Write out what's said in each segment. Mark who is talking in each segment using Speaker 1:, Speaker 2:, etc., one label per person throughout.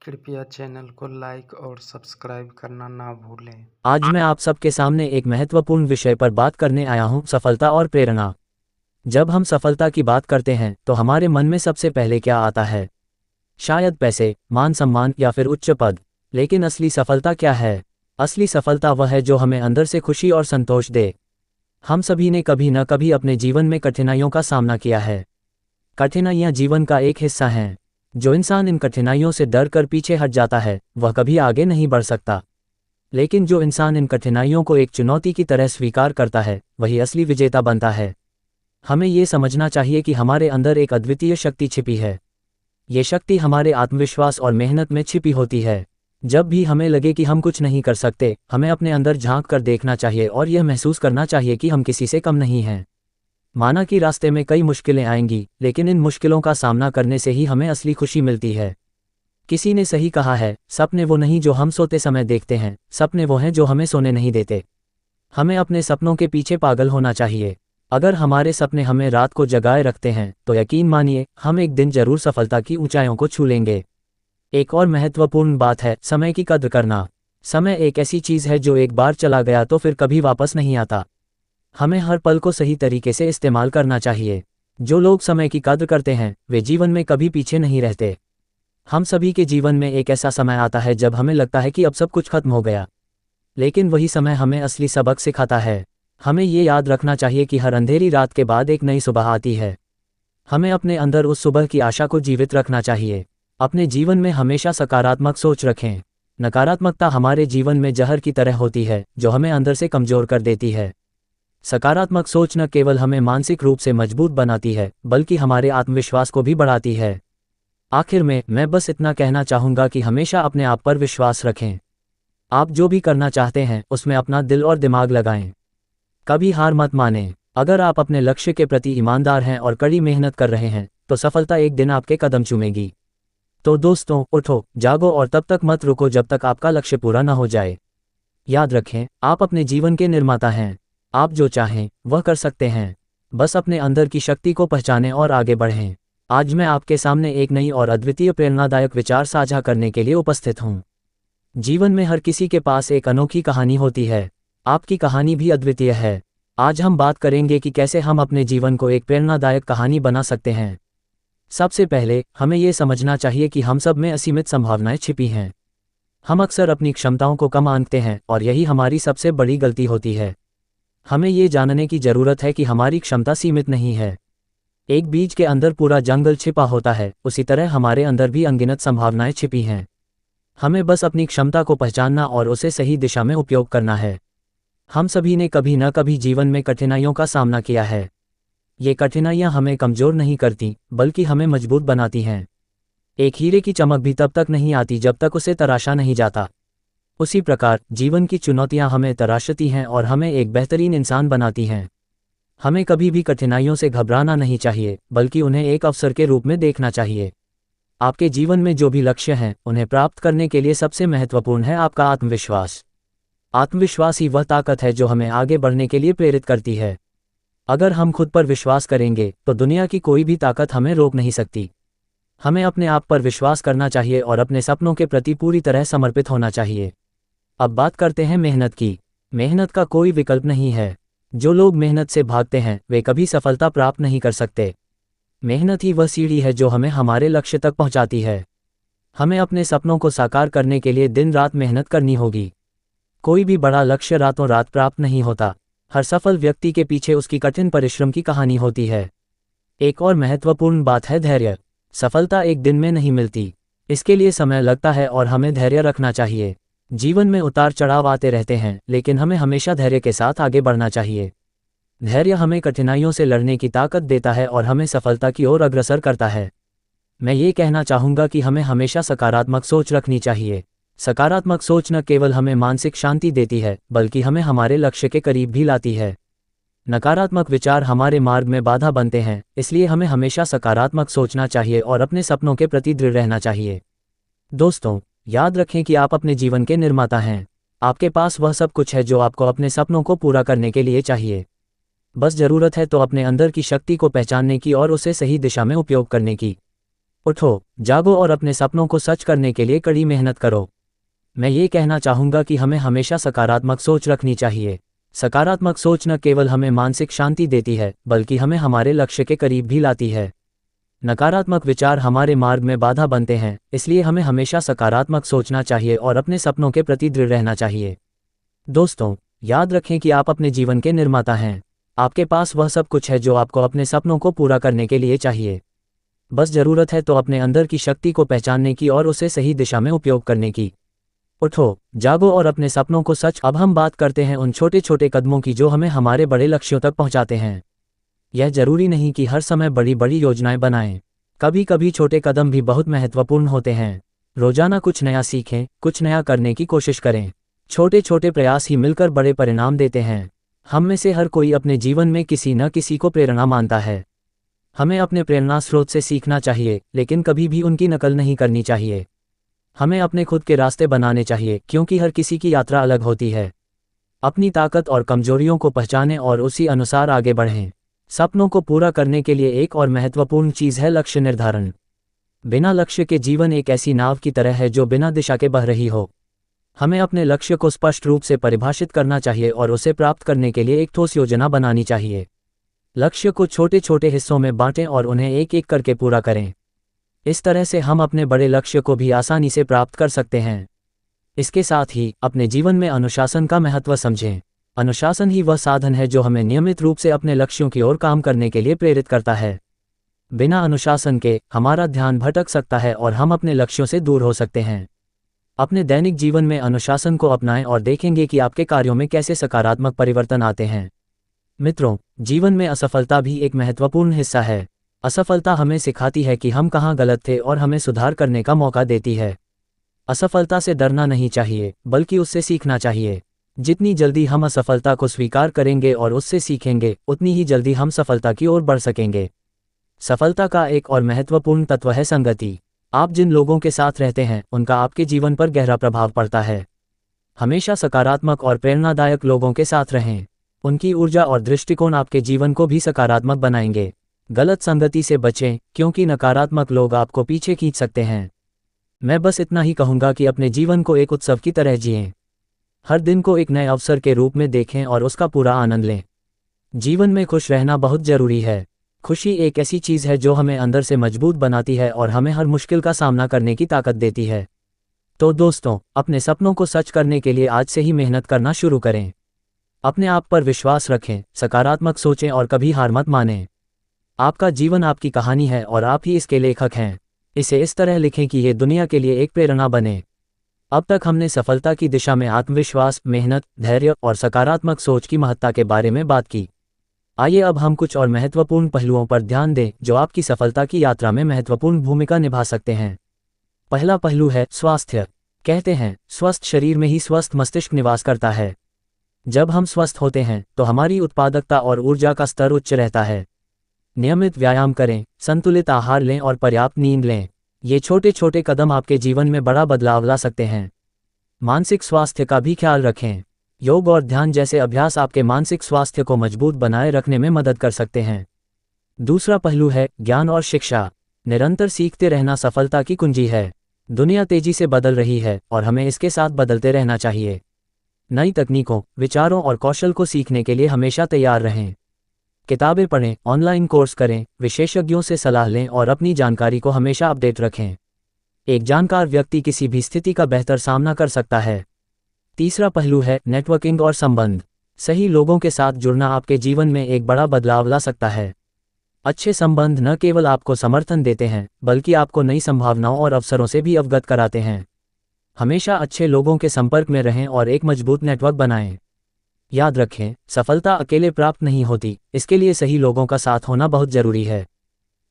Speaker 1: कृपया चैनल को लाइक और सब्सक्राइब करना ना भूलें।
Speaker 2: आज मैं आप सबके सामने एक महत्वपूर्ण विषय पर बात करने आया हूं, सफलता और प्रेरणा। जब हम सफलता की बात करते हैं तो हमारे मन में सबसे पहले क्या आता है? शायद पैसे, मान सम्मान या फिर उच्च पद। लेकिन असली सफलता क्या है? असली सफलता वह है जो हमें अंदर से खुशी और संतोष दे। हम सभी ने कभी न कभी अपने जीवन में कठिनाइयों का सामना किया है। कठिनाइयां जीवन का एक हिस्सा हैं। जो इंसान इन कठिनाइयों से डर कर पीछे हट जाता है वह कभी आगे नहीं बढ़ सकता। लेकिन जो इंसान इन कठिनाइयों को एक चुनौती की तरह स्वीकार करता है वही असली विजेता बनता है। हमें ये समझना चाहिए कि हमारे अंदर एक अद्वितीय शक्ति छिपी है। ये शक्ति हमारे आत्मविश्वास और मेहनत में छिपी होती है। जब भी हमें लगे कि हम कुछ नहीं कर सकते, हमें अपने अंदर झांक कर देखना चाहिए और यह महसूस करना चाहिए कि हम किसी से कम नहीं हैं। माना कि रास्ते में कई मुश्किलें आएंगी, लेकिन इन मुश्किलों का सामना करने से ही हमें असली खुशी मिलती है। किसी ने सही कहा है, सपने वो नहीं जो हम सोते समय देखते हैं, सपने वो हैं जो हमें सोने नहीं देते। हमें अपने सपनों के पीछे पागल होना चाहिए। अगर हमारे सपने हमें रात को जगाए रखते हैं तो यकीन मानिए हम एक दिन जरूर सफलता की ऊंचाइयों को छू लेंगे। एक और महत्वपूर्ण बात है समय की कद्र करना। समय एक ऐसी चीज़ है जो एक बार चला गया तो फिर कभी वापस नहीं आता। हमें हर पल को सही तरीके से इस्तेमाल करना चाहिए। जो लोग समय की कद्र करते हैं वे जीवन में कभी पीछे नहीं रहते। हम सभी के जीवन में एक ऐसा समय आता है जब हमें लगता है कि अब सब कुछ खत्म हो गया, लेकिन वही समय हमें असली सबक सिखाता है। हमें ये याद रखना चाहिए कि हर अंधेरी रात के बाद एक नई सुबह आती है। हमें अपने अंदर उस सुबह की आशा को जीवित रखना चाहिए। अपने जीवन में हमेशा सकारात्मक सोच रखें। नकारात्मकता हमारे जीवन में जहर की तरह होती है जो हमें अंदर से कमजोर कर देती है। सकारात्मक सोच न केवल हमें मानसिक रूप से मजबूत बनाती है बल्कि हमारे आत्मविश्वास को भी बढ़ाती है। आखिर में मैं बस इतना कहना चाहूँगा कि हमेशा अपने आप पर विश्वास रखें। आप जो भी करना चाहते हैं उसमें अपना दिल और दिमाग लगाएं। कभी हार मत मानें। अगर आप अपने लक्ष्य के प्रति ईमानदार हैं और कड़ी मेहनत कर रहे हैं तो सफलता एक दिन आपके कदम चूमेगी। तो दोस्तों, उठो, जागो और तब तक मत रुको जब तक आपका लक्ष्य पूरा न हो जाए। याद रखें, आप अपने जीवन के निर्माता हैं। आप जो चाहें वह कर सकते हैं। बस अपने अंदर की शक्ति को पहचानें और आगे बढ़ें। आज मैं आपके सामने एक नई और अद्वितीय प्रेरणादायक विचार साझा करने के लिए उपस्थित हूँ। जीवन में हर किसी के पास एक अनोखी कहानी होती है। आपकी कहानी भी अद्वितीय है। आज हम बात करेंगे कि कैसे हम अपने जीवन को एक प्रेरणादायक कहानी बना सकते हैं। सबसे पहले हमें ये समझना चाहिए कि हम सब में असीमित संभावनाएं छिपी हैं। हम अक्सर अपनी क्षमताओं को कम आंकते हैं और यही हमारी सबसे बड़ी गलती होती है। हमें ये जानने की जरूरत है कि हमारी क्षमता सीमित नहीं है। एक बीज के अंदर पूरा जंगल छिपा होता है, उसी तरह हमारे अंदर भी अनगिनत संभावनाएं छिपी हैं। हमें बस अपनी क्षमता को पहचानना और उसे सही दिशा में उपयोग करना है। हम सभी ने कभी न कभी जीवन में कठिनाइयों का सामना किया है। ये कठिनाइयां हमें कमजोर नहीं करती बल्कि हमें मजबूत बनाती हैं। एक हीरे की चमक भी तब तक नहीं आती जब तक उसे तराशा नहीं जाता। उसी प्रकार जीवन की चुनौतियां हमें तराशती हैं और हमें एक बेहतरीन इंसान बनाती हैं। हमें कभी भी कठिनाइयों से घबराना नहीं चाहिए बल्कि उन्हें एक अवसर के रूप में देखना चाहिए। आपके जीवन में जो भी लक्ष्य हैं उन्हें प्राप्त करने के लिए सबसे महत्वपूर्ण है आपका आत्मविश्वास। आत्मविश्वास ही वह ताकत है जो हमें आगे बढ़ने के लिए प्रेरित करती है। अगर हम खुद पर विश्वास करेंगे तो दुनिया की कोई भी ताकत हमें रोक नहीं सकती। हमें अपने आप पर विश्वास करना चाहिए और अपने सपनों के प्रति पूरी तरह समर्पित होना चाहिए। अब बात करते हैं मेहनत की। मेहनत का कोई विकल्प नहीं है। जो लोग मेहनत से भागते हैं वे कभी सफलता प्राप्त नहीं कर सकते। मेहनत ही वह सीढ़ी है जो हमें हमारे लक्ष्य तक पहुंचाती है। हमें अपने सपनों को साकार करने के लिए दिन रात मेहनत करनी होगी। कोई भी बड़ा लक्ष्य रातों रात प्राप्त नहीं होता। हर सफल व्यक्ति के पीछे उसकी कठिन परिश्रम की कहानी होती है। एक और महत्वपूर्ण बात है धैर्य। सफलता एक दिन में नहीं मिलती, इसके लिए समय लगता है और हमें धैर्य रखना चाहिए। जीवन में उतार चढ़ाव आते रहते हैं, लेकिन हमें हमेशा धैर्य के साथ आगे बढ़ना चाहिए। धैर्य हमें कठिनाइयों से लड़ने की ताकत देता है और हमें सफलता की ओर अग्रसर करता है। मैं ये कहना चाहूँगा कि हमें हमेशा सकारात्मक सोच रखनी चाहिए। सकारात्मक सोच न केवल हमें मानसिक शांति देती है बल्कि हमें हमारे लक्ष्य के करीब भी लाती है। नकारात्मक विचार हमारे मार्ग में बाधा बनते हैं, इसलिए हमें हमेशा सकारात्मक सोचना चाहिए और अपने सपनों के प्रति दृढ़ रहना चाहिए। दोस्तों, याद रखें कि आप अपने जीवन के निर्माता हैं। आपके पास वह सब कुछ है जो आपको अपने सपनों को पूरा करने के लिए चाहिए। बस ज़रूरत है तो अपने अंदर की शक्ति को पहचानने की और उसे सही दिशा में उपयोग करने की। उठो, जागो और अपने सपनों को सच करने के लिए कड़ी मेहनत करो। मैं ये कहना चाहूँगा कि हमें हमेशा सकारात्मक सोच रखनी चाहिए। सकारात्मक सोच न केवल हमें मानसिक शांति देती है, बल्कि हमें हमारे लक्ष्य के करीब भी लाती है। नकारात्मक विचार हमारे मार्ग में बाधा बनते हैं, इसलिए हमें हमेशा सकारात्मक सोचना चाहिए और अपने सपनों के प्रति दृढ़ रहना चाहिए। दोस्तों, याद रखें कि आप अपने जीवन के निर्माता हैं। आपके पास वह सब कुछ है जो आपको अपने सपनों को पूरा करने के लिए चाहिए। बस ज़रूरत है तो अपने अंदर की शक्ति को पहचानने की और उसे सही दिशा में उपयोग करने की। उठो, जागो और अपने सपनों को सच। अब हम बात करते हैं उन छोटे छोटे कदमों की जो हमें हमारे बड़े लक्ष्यों तक पहुंचाते हैं। यह जरूरी नहीं कि हर समय बड़ी बड़ी योजनाएं बनाएं। कभी कभी छोटे कदम भी बहुत महत्वपूर्ण होते हैं। रोजाना कुछ नया सीखें, कुछ नया करने की कोशिश करें। छोटे छोटे प्रयास ही मिलकर बड़े परिणाम देते हैं। हम में से हर कोई अपने जीवन में किसी न किसी को प्रेरणा मानता है। हमें अपने प्रेरणा स्रोत से सीखना चाहिए, लेकिन कभी भी उनकी नकल नहीं करनी चाहिए। हमें अपने खुद के रास्ते बनाने चाहिए, क्योंकि हर किसी की यात्रा अलग होती है। अपनी ताकत और कमजोरियों को पहचानें और उसी अनुसार आगे बढ़ें। सपनों को पूरा करने के लिए एक और महत्वपूर्ण चीज़ है लक्ष्य निर्धारण। बिना लक्ष्य के जीवन एक ऐसी नाव की तरह है जो बिना दिशा के बह रही हो। हमें अपने लक्ष्य को स्पष्ट रूप से परिभाषित करना चाहिए और उसे प्राप्त करने के लिए एक ठोस योजना बनानी चाहिए। लक्ष्य को छोटे छोटे हिस्सों में बांटें और उन्हें एक एक करके पूरा करें। इस तरह से हम अपने बड़े लक्ष्य को भी आसानी से प्राप्त कर सकते हैं। इसके साथ ही अपने जीवन में अनुशासन का महत्व समझें। अनुशासन ही वह साधन है जो हमें नियमित रूप से अपने लक्ष्यों की ओर काम करने के लिए प्रेरित करता है। बिना अनुशासन के हमारा ध्यान भटक सकता है और हम अपने लक्ष्यों से दूर हो सकते हैं। अपने दैनिक जीवन में अनुशासन को अपनाएं और देखेंगे कि आपके कार्यों में कैसे सकारात्मक परिवर्तन आते हैं। मित्रों, जीवन में असफलता भी एक महत्वपूर्ण हिस्सा है। असफलता हमें सिखाती है कि हम कहाँ गलत थे और हमें सुधार करने का मौका देती है। असफलता से डरना नहीं चाहिए, बल्कि उससे सीखना चाहिए। जितनी जल्दी हम असफलता को स्वीकार करेंगे और उससे सीखेंगे, उतनी ही जल्दी हम सफलता की ओर बढ़ सकेंगे। सफलता का एक और महत्वपूर्ण तत्व है संगति। आप जिन लोगों के साथ रहते हैं, उनका आपके जीवन पर गहरा प्रभाव पड़ता है। हमेशा सकारात्मक और प्रेरणादायक लोगों के साथ रहें। उनकी ऊर्जा और दृष्टिकोण आपके जीवन को भी सकारात्मक बनाएंगे। गलत संगति से बचें, क्योंकि नकारात्मक लोग आपको पीछे खींच सकते हैं। मैं बस इतना ही कहूँगा कि अपने जीवन को एक उत्सव की तरह जिएं। हर दिन को एक नए अवसर के रूप में देखें और उसका पूरा आनंद लें। जीवन में खुश रहना बहुत जरूरी है। खुशी एक ऐसी चीज़ है जो हमें अंदर से मजबूत बनाती है और हमें हर मुश्किल का सामना करने की ताकत देती है। तो दोस्तों, अपने सपनों को सच करने के लिए आज से ही मेहनत करना शुरू करें। अपने आप पर विश्वास रखें, सकारात्मक सोचें और कभी हार मत मानें। आपका जीवन आपकी कहानी है और आप ही इसके लेखक हैं। इसे इस तरह लिखें कि ये दुनिया के लिए एक प्रेरणा बने। अब तक हमने सफलता की दिशा में आत्मविश्वास, मेहनत, धैर्य और सकारात्मक सोच की महत्ता के बारे में बात की। आइए अब हम कुछ और महत्वपूर्ण पहलुओं पर ध्यान दें जो आपकी सफलता की यात्रा में महत्वपूर्ण भूमिका निभा सकते हैं। पहला पहलू है स्वास्थ्य। कहते हैं, स्वस्थ शरीर में ही स्वस्थ मस्तिष्क निवास करता है। जब हम स्वस्थ होते हैं तो हमारी उत्पादकता और ऊर्जा का स्तर उच्च रहता है। नियमित व्यायाम करें, संतुलित आहार लें और पर्याप्त नींद लें। ये छोटे छोटे कदम आपके जीवन में बड़ा बदलाव ला सकते हैं। मानसिक स्वास्थ्य का भी ख्याल रखें। योग और ध्यान जैसे अभ्यास आपके मानसिक स्वास्थ्य को मजबूत बनाए रखने में मदद कर सकते हैं। दूसरा पहलू है ज्ञान और शिक्षा। निरंतर सीखते रहना सफलता की कुंजी है। दुनिया तेजी से बदल रही है और हमें इसके साथ बदलते रहना चाहिए। नई तकनीकों, विचारों और कौशल को सीखने के लिए हमेशा तैयार रहें। किताबें पढ़ें, ऑनलाइन कोर्स करें, विशेषज्ञों से सलाह लें और अपनी जानकारी को हमेशा अपडेट रखें। एक जानकार व्यक्ति किसी भी स्थिति का बेहतर सामना कर सकता है। तीसरा पहलू है नेटवर्किंग और संबंध। सही लोगों के साथ जुड़ना आपके जीवन में एक बड़ा बदलाव ला सकता है। अच्छे संबंध न केवल आपको समर्थन देते हैं, बल्कि आपको नई संभावनाओं और अवसरों से भी अवगत कराते हैं। हमेशा अच्छे लोगों के संपर्क में रहें और एक मजबूत नेटवर्क बनाएं। याद रखें, सफलता अकेले प्राप्त नहीं होती, इसके लिए सही लोगों का साथ होना बहुत जरूरी है।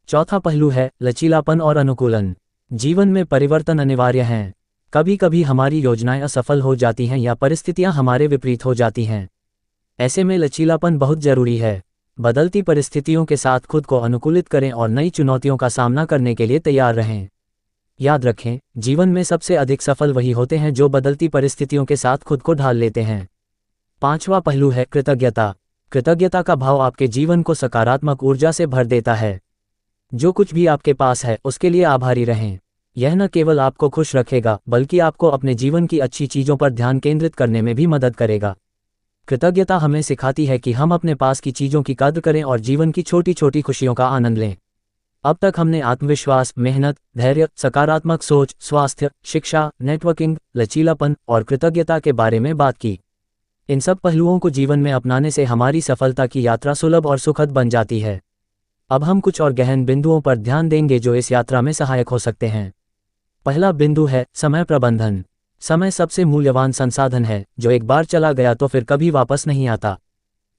Speaker 2: चौथा पहलू है लचीलापन और अनुकूलन। जीवन में परिवर्तन अनिवार्य हैं। कभी कभी हमारी योजनाएं असफल हो जाती हैं या परिस्थितियां हमारे विपरीत हो जाती हैं। ऐसे में लचीलापन बहुत जरूरी है। बदलती परिस्थितियों के साथ खुद को अनुकूलित करें और नई चुनौतियों का सामना करने के लिए तैयार रहें। याद रखें, जीवन में सबसे अधिक सफल वही होते हैं जो बदलती परिस्थितियों के साथ खुद को ढाल लेते हैं। पांचवा पहलू है कृतज्ञता। कृतज्ञता का भाव आपके जीवन को सकारात्मक ऊर्जा से भर देता है। जो कुछ भी आपके पास है उसके लिए आभारी रहें। यह न केवल आपको खुश रखेगा बल्कि आपको अपने जीवन की अच्छी चीज़ों पर ध्यान केंद्रित करने में भी मदद करेगा। कृतज्ञता हमें सिखाती है कि हम अपने पास की चीज़ों की कद्र करें और जीवन की छोटी छोटी खुशियों का आनंद लें। अब तक हमने आत्मविश्वास, मेहनत, धैर्य, सकारात्मक सोच, स्वास्थ्य, शिक्षा, नेटवर्किंग, लचीलापन और कृतज्ञता के बारे में बात की। इन सब पहलुओं को जीवन में अपनाने से हमारी सफलता की यात्रा सुलभ और सुखद बन जाती है। अब हम कुछ और गहन बिंदुओं पर ध्यान देंगे जो इस यात्रा में सहायक हो सकते हैं। पहला बिंदु है समय प्रबंधन। समय सबसे मूल्यवान संसाधन है जो एक बार चला गया तो फिर कभी वापस नहीं आता।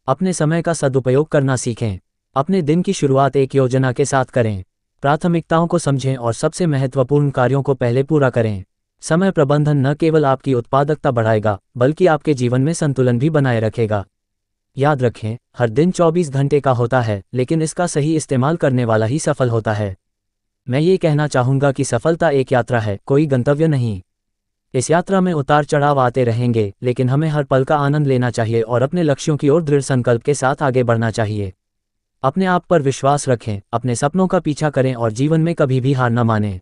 Speaker 2: अपने समय का सदुपयोग करना सीखें। अपने दिन की शुरुआत एक योजना के साथ करें। प्राथमिकताओं को समझें और सबसे महत्वपूर्ण कार्यों को पहले पूरा करें। समय प्रबंधन न केवल आपकी उत्पादकता बढ़ाएगा बल्कि आपके जीवन में संतुलन भी बनाए रखेगा। याद रखें, हर दिन 24 घंटे का होता है, लेकिन इसका सही इस्तेमाल करने वाला ही सफल होता है। मैं ये कहना चाहूँगा कि सफलता एक यात्रा है, कोई गंतव्य नहीं। इस यात्रा में उतार चढ़ाव आते रहेंगे, लेकिन हमें हर पल का आनंद लेना चाहिए और अपने लक्ष्यों की ओर दृढ़ संकल्प के साथ आगे बढ़ना चाहिए। अपने आप पर विश्वास रखें, अपने सपनों का पीछा करें और जीवन में कभी भी हार न मानें।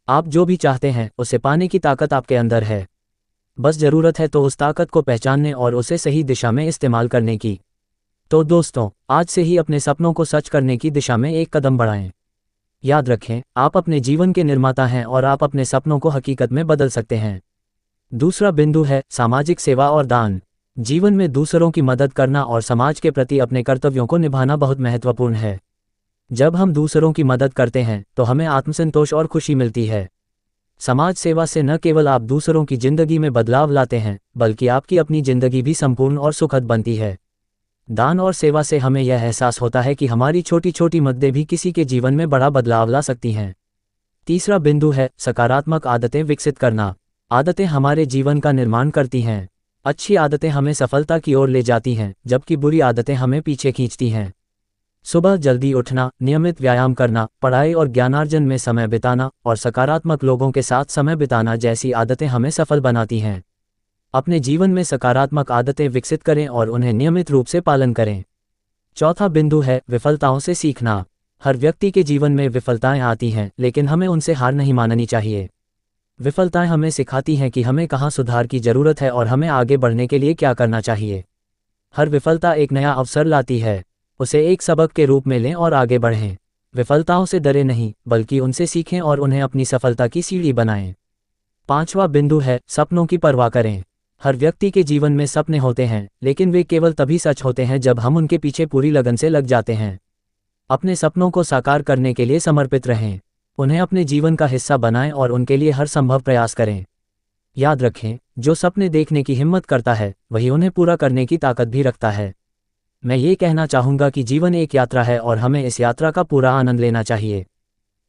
Speaker 2: आप जो भी चाहते हैं उसे पाने की ताकत आपके अंदर है। बस ज़रूरत है तो उस ताकत को पहचानने और उसे सही दिशा में इस्तेमाल करने की। तो दोस्तों, आज से ही अपने सपनों को सच करने की दिशा में एक कदम बढ़ाएं। याद रखें, आप अपने जीवन के निर्माता हैं और आप अपने सपनों को हकीकत में बदल सकते हैं। दूसरा बिंदु है सामाजिक सेवा और दान। जीवन में दूसरों की मदद करना और समाज के प्रति अपने कर्तव्यों को निभाना बहुत महत्वपूर्ण है। जब हम दूसरों की मदद करते हैं तो हमें आत्मसंतोष और खुशी मिलती है। समाज सेवा से न केवल आप दूसरों की जिंदगी में बदलाव लाते हैं, बल्कि आपकी अपनी जिंदगी भी संपूर्ण और सुखद बनती है। दान और सेवा से हमें यह एहसास होता है कि हमारी छोटी छोटी मददें भी किसी के जीवन में बड़ा बदलाव ला सकती हैं। तीसरा बिंदु है सकारात्मक आदतें विकसित करना। आदतें हमारे जीवन का निर्माण करती हैं। अच्छी आदतें हमें सफलता की ओर ले जाती हैं, जबकि बुरी आदतें हमें पीछे खींचती हैं। सुबह जल्दी उठना, नियमित व्यायाम करना, पढ़ाई और ज्ञानार्जन में समय बिताना और सकारात्मक लोगों के साथ समय बिताना जैसी आदतें हमें सफल बनाती हैं। अपने जीवन में सकारात्मक आदतें विकसित करें और उन्हें नियमित रूप से पालन करें। चौथा बिंदु है विफलताओं से सीखना। हर व्यक्ति के जीवन में विफलताएं आती हैं, लेकिन हमें उनसे हार नहीं माननी चाहिए। विफलताएं हमें सिखाती हैं कि हमें कहाँ सुधार की जरूरत है और हमें आगे बढ़ने के लिए क्या करना चाहिए। हर विफलता एक नया अवसर लाती है। उसे एक सबक के रूप में लें और आगे बढ़ें। विफलताओं से डरे नहीं, बल्कि उनसे सीखें और उन्हें अपनी सफलता की सीढ़ी बनाएं। पांचवा बिंदु है सपनों की परवाह करें। हर व्यक्ति के जीवन में सपने होते हैं, लेकिन वे केवल तभी सच होते हैं जब हम उनके पीछे पूरी लगन से लग जाते हैं। अपने सपनों को साकार करने के लिए समर्पित रहें। उन्हें अपने जीवन का हिस्सा बनाएं और उनके लिए हर संभव प्रयास करें। याद रखें, जो सपने देखने की हिम्मत करता है वही उन्हें पूरा करने की ताकत भी रखता है। मैं ये कहना चाहूँगा कि जीवन एक यात्रा है और हमें इस यात्रा का पूरा आनंद लेना चाहिए।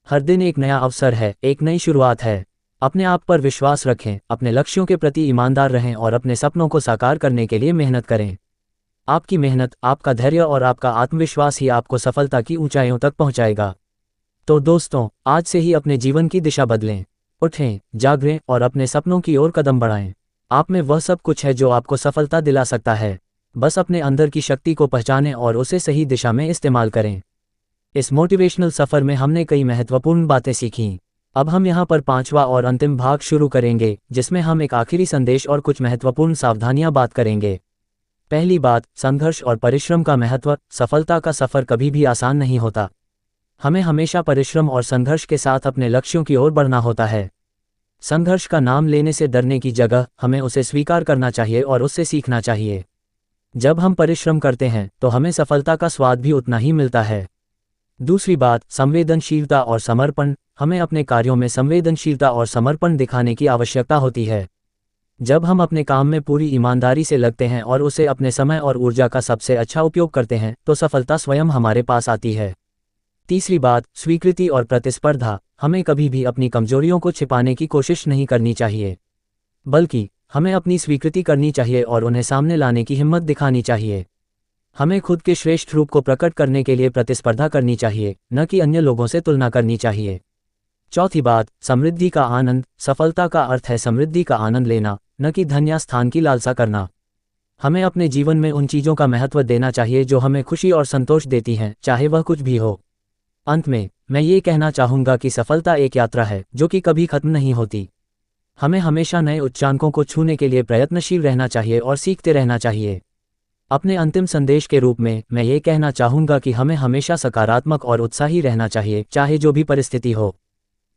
Speaker 2: हर दिन एक नया अवसर है, एक नई शुरुआत है। अपने आप पर विश्वास रखें, अपने लक्ष्यों के प्रति ईमानदार रहें और अपने सपनों को साकार करने के लिए मेहनत करें। आपकी मेहनत, आपका धैर्य और आपका आत्मविश्वास ही आपको सफलता की ऊंचाइयों तक पहुंचाएगा। तो दोस्तों, आज से ही अपने जीवन की दिशा बदलें। उठें, जागें और अपने सपनों की ओर कदम बढ़ाएं। आप में वह सब कुछ है जो आपको सफलता दिला सकता है। बस अपने अंदर की शक्ति को पहचानें और उसे सही दिशा में इस्तेमाल करें। इस मोटिवेशनल सफ़र में हमने कई महत्वपूर्ण बातें सीखीं। अब हम यहाँ पर पांचवा और अंतिम भाग शुरू करेंगे, जिसमें हम एक आखिरी संदेश और कुछ महत्वपूर्ण सावधानियां बात करेंगे। पहली बात, संघर्ष और परिश्रम का महत्व। सफलता का सफ़र कभी भी आसान नहीं होता। हमें हमेशा परिश्रम और संघर्ष के साथ अपने लक्ष्यों की ओर बढ़ना होता है। संघर्ष का नाम लेने से डरने की जगह हमें उसे स्वीकार करना चाहिए और उससे सीखना चाहिए। जब हम परिश्रम करते हैं तो हमें सफलता का स्वाद भी उतना ही मिलता है। दूसरी बात, संवेदनशीलता और समर्पण। हमें अपने कार्यों में संवेदनशीलता और समर्पण दिखाने की आवश्यकता होती है। जब हम अपने काम में पूरी ईमानदारी से लगते हैं और उसे अपने समय और ऊर्जा का सबसे अच्छा उपयोग करते हैं तो सफलता स्वयं हमारे पास आती है। तीसरी बात, स्वीकृति और प्रतिस्पर्धा। हमें कभी भी अपनी कमजोरियों को छिपाने की कोशिश नहीं करनी चाहिए, बल्कि हमें अपनी स्वीकृति करनी चाहिए और उन्हें सामने लाने की हिम्मत दिखानी चाहिए। हमें खुद के श्रेष्ठ रूप को प्रकट करने के लिए प्रतिस्पर्धा करनी चाहिए, न कि अन्य लोगों से तुलना करनी चाहिए। चौथी बात, समृद्धि का आनंद। सफलता का अर्थ है समृद्धि का आनंद लेना, न कि धन या स्थान की लालसा करना। हमें अपने जीवन में उन चीज़ों का महत्व देना चाहिए जो हमें खुशी और संतोष देती हैं, चाहे वह कुछ भी हो। अंत में मैं ये कहना चाहूँगा कि सफलता एक यात्रा है जो कि कभी खत्म नहीं होती। हमें हमेशा नए उच्चांकों को छूने के लिए प्रयत्नशील रहना चाहिए और सीखते रहना चाहिए। अपने अंतिम संदेश के रूप में मैं ये कहना चाहूँगा कि हमें हमेशा सकारात्मक और उत्साही रहना चाहिए, चाहे जो भी परिस्थिति हो।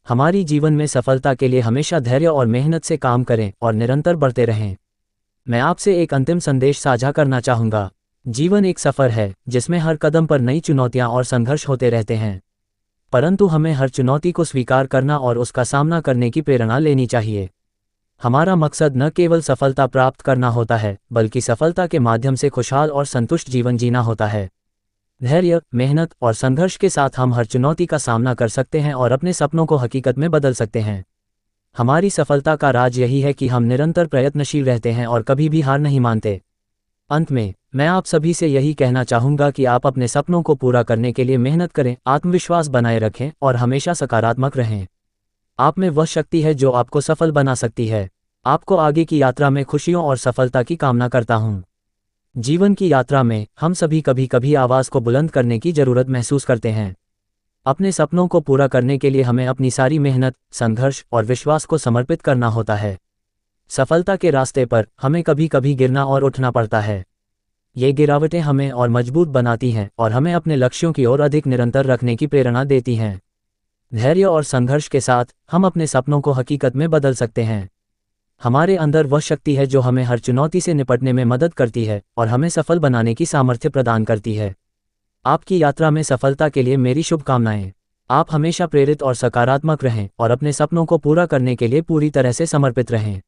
Speaker 2: हमारी जीवन में सफलता के लिए हमेशा धैर्य और मेहनत से काम करें और निरंतर बढ़ते रहें। मैं आपसे एक अंतिम संदेश साझा करना चाहूँगा। जीवन एक सफ़र है जिसमें हर कदम पर नई चुनौतियाँ और संघर्ष होते रहते हैं, परंतु हमें हर चुनौती को स्वीकार करना और उसका सामना करने की प्रेरणा लेनी चाहिए। हमारा मकसद न केवल सफलता प्राप्त करना होता है, बल्कि सफलता के माध्यम से खुशहाल और संतुष्ट जीवन जीना होता है। धैर्य, मेहनत और संघर्ष के साथ हम हर चुनौती का सामना कर सकते हैं और अपने सपनों को हकीकत में बदल सकते हैं। हमारी सफलता का राज यही है कि हम निरंतर प्रयत्नशील रहते हैं और कभी भी हार नहीं मानते। अंत में मैं आप सभी से यही कहना चाहूँगा कि आप अपने सपनों को पूरा करने के लिए मेहनत करें, आत्मविश्वास बनाए रखें और हमेशा सकारात्मक रहें। आप में वह शक्ति है जो आपको सफल बना सकती है। आपको आगे की यात्रा में खुशियों और सफलता की कामना करता हूँ। जीवन की यात्रा में हम सभी कभी कभी आवाज़ को बुलंद करने की ज़रूरत महसूस करते हैं। अपने सपनों को पूरा करने के लिए हमें अपनी सारी मेहनत, संघर्ष और विश्वास को समर्पित करना होता है। सफलता के रास्ते पर हमें कभी कभी गिरना और उठना पड़ता है। ये गिरावटें हमें और मजबूत बनाती हैं और हमें अपने लक्ष्यों की ओर अधिक निरंतर रखने की प्रेरणा देती हैं। धैर्य और संघर्ष के साथ हम अपने सपनों को हकीकत में बदल सकते हैं। हमारे अंदर वह शक्ति है जो हमें हर चुनौती से निपटने में मदद करती है और हमें सफल बनाने की सामर्थ्य प्रदान करती है। आपकी यात्रा में सफलता के लिए मेरी शुभकामनाएं। आप हमेशा प्रेरित और सकारात्मक रहें और अपने सपनों को पूरा करने के लिए पूरी तरह से समर्पित रहें।